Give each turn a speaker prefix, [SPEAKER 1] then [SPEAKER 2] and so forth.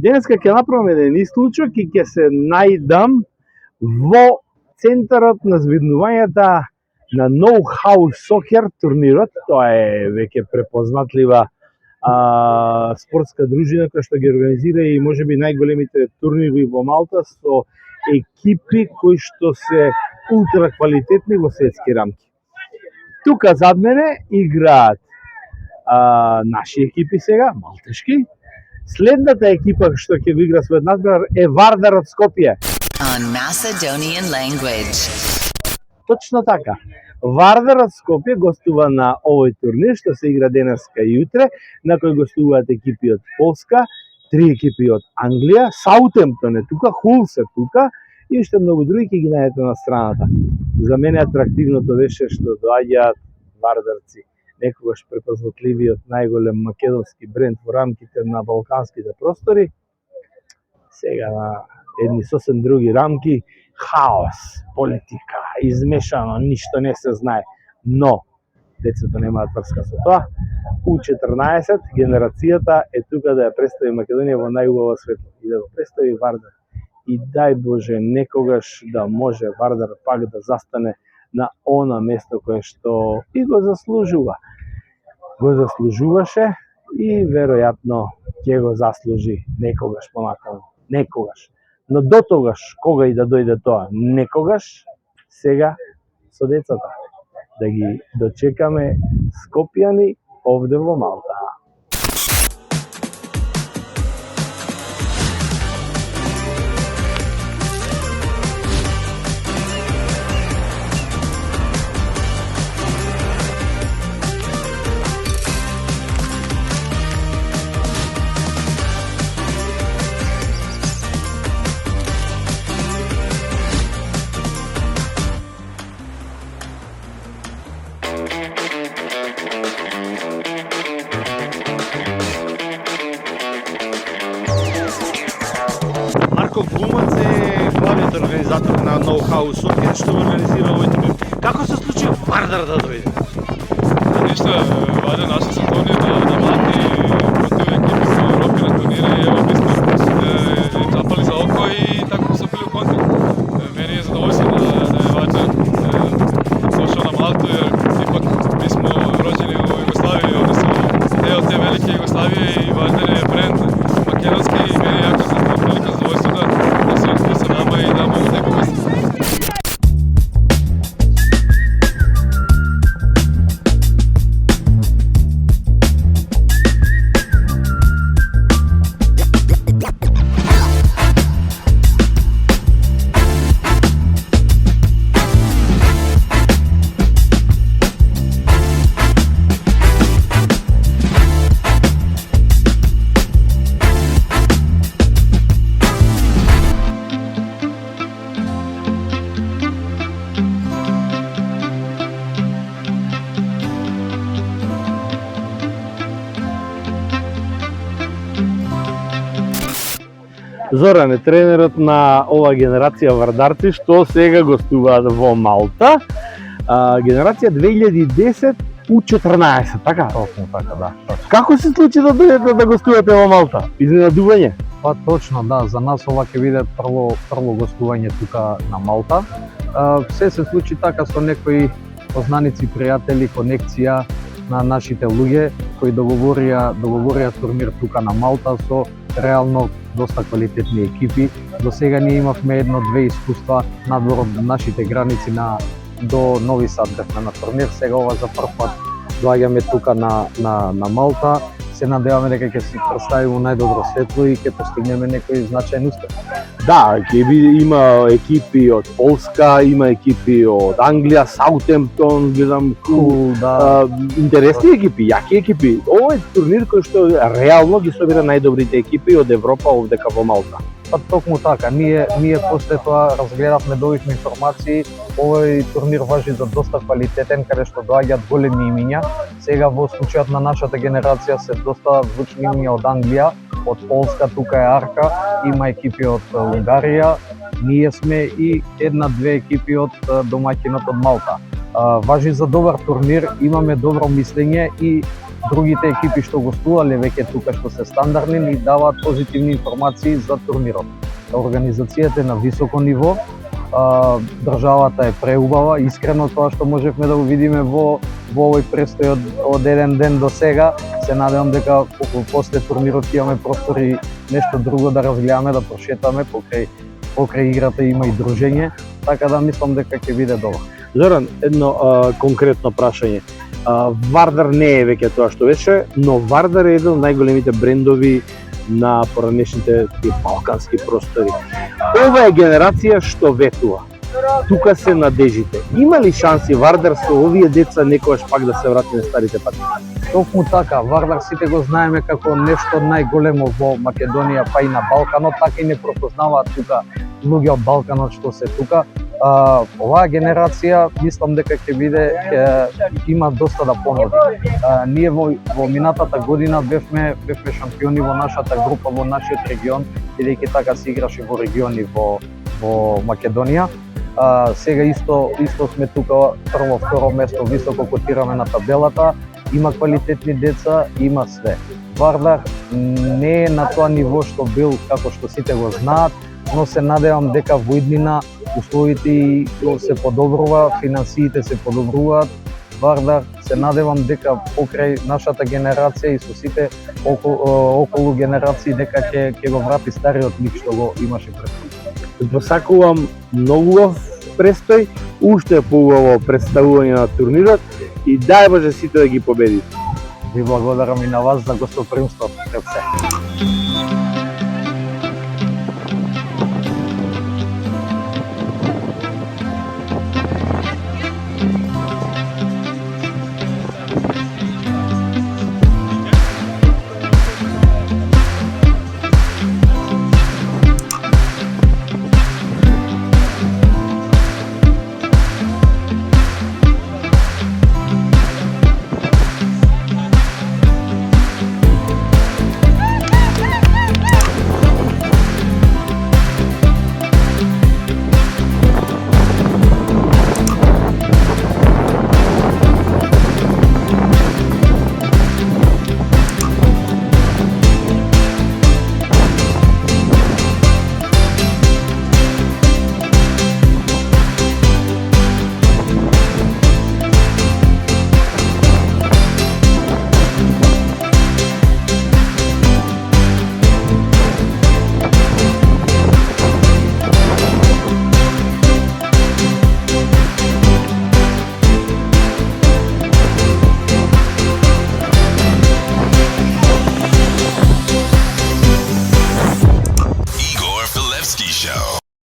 [SPEAKER 1] Денеска ќе направам еден исклучок и ќе се најдам во центарот на звиднувањата на Know How Soccer турнирот. Тоа е веќе препознатлива спортска дружина која што ги организира и можеби најголемите турнири во Малта со екипи кои што се ултра квалитетни во светски рамки. Тука зад мене играат наши екипи сега, малтешки. Следната екипа што ќе го игра својот надпревар е Вардар од Скопје.
[SPEAKER 2] On Macedonian language.
[SPEAKER 1] Точно така. Вардар од Скопје гостува на овој турнир што се игра денеска и утре, на кој гостуваат екипи од Полска, 3 екипи од Англија, Саутемптон е тука, Хулс е тука и уште многу други ќе ги најдете на страната. За мене атрактивното беше што доаѓаат вардарци, некогаш препознатливиот најголем македонски бренд во рамките на балканските простори, сега на едни сосем други рамки, хаос, политика, измешано, ништо не се знае, но децата немаат врска со тоа. U14 генерацијата е тука да ја представи Македонија во најубава светло и да го представи Вардар. И дај Боже некогаш да може Вардар пак да застане на она место кое што и го заслужува. Го заслужуваше и веројатно ќе го заслужи некогаш понатаму. Некогаш. Но до тогаш, кога и да дојде тоа, некогаш, сега со децата, да ги дочекаме скопјани овде во Малта. Марко Глумац е главниот организатор на Know How Soccer што организира овој турнир. Како се случи Вардар да дојде?
[SPEAKER 3] Ништо, ваде наша се турнир на Малти против екипи со Европи на турнири и ево ми сме запали за око и така се били у контакт. Мени е задоволство да е Вардар дошол на Малту jer ипак ми смо роđeni у Југославији, они су дел те велике Југославије и Вардар е бренд македонски и мени е јако велика задоволство да се откри со нама и да могу да го гостим.
[SPEAKER 1] Зоран е тренерот на ова генерација вардарци што сега гостуваат во Малта. Генерација 2010 U14, така?
[SPEAKER 4] Точно така, да.
[SPEAKER 1] Како се случи да дојдете да гостувате во Малта? Изненадување?
[SPEAKER 4] Па точно, да, за нас ова ќе биде прво гостување тука на Малта. Се случи така со некои познаници, пријатели, конекција на нашите луѓе кои договорија турнир тука на Малта со реално доста квалитетни екипи. До сега ние имавме едно-две искуства надвор од нашите граници до Нови Сад бевме на турнир. Сега ова за прв пат доаѓаме тука на Малта. Се надеваме дека ќе се представиме во најдобро светло и ќе постигнеме некој значаен успех.
[SPEAKER 1] Да, има екипи од Полска, има екипи од Англија, Саутемптон, гледам,
[SPEAKER 4] да.
[SPEAKER 1] Интересни екипи, јаки екипи. Ова е турнир кој што реално ги собира најдобрите екипи од Европа овдека во Малта.
[SPEAKER 4] Па токму така, ние после тоа разгледавме, добивме информации. Овој турнир важи за доста квалитетен, каде што доаѓаат големи имиња. Сега во случајот на нашата генерација се доста звучни имиња од Англија, од Полска, тука е Арка, има екипи од Унгарија, ние сме и една-две екипи од домаќинот од Малта. Важи за добар турнир, имаме добро мислење и другите екипи што гостувале веќе тука што се стандардни ни даваат позитивни информации за турнирот. Организацијата е на високо ниво, државата е преубава, искрено тоа што можевме да го видиме во овој престој од еден ден до сега. Се надевам дека после турнирот имаме простори нешто друго да разгледаме, да прошетаме покрај играта има и дружење, така да мислам дека ќе биде добро.
[SPEAKER 1] Зоран, едно конкретно прашање. Вардар не е веќе тоа што беше, но Вардар е еден од најголемите брендови на поранешните балкански простори. Ова е генерација што ветува. Тука се надежите. Има ли шанси Вардар со овие деца некогаш пак да се врати на старите пати?
[SPEAKER 4] Токму така, Вардар сите го знаеме како нешто најголемо во Македонија, па и на Балканот, така и не пропознаваат тука луѓе од Балканот што се тука. Оваа генерација мислам дека ќе биде има доста да понуди. Ние во минатата година бевме шампиони во нашата група, во нашиот регион, бидејќи така се играше во региони во Македонија. Сега исто сме тука прво, второ место, високо котираме на табелата, има квалитетни деца, има све. Вардар не е на тоа ниво што бил, како што сите го знаат, но се надевам дека во иднина условите се подобрува, финансиите се подобруваат. Вардар се надевам дека покрај нашата генерација и со сите околу генерации дека ќе го врати стариот лик што го имаше пред.
[SPEAKER 1] Посакувам многу убав престој, уште поубаво представување на турнирот и дај Боже сите да ги победите.
[SPEAKER 4] Ви благодарам и на вас за гостопримството пред се.
[SPEAKER 5] Show.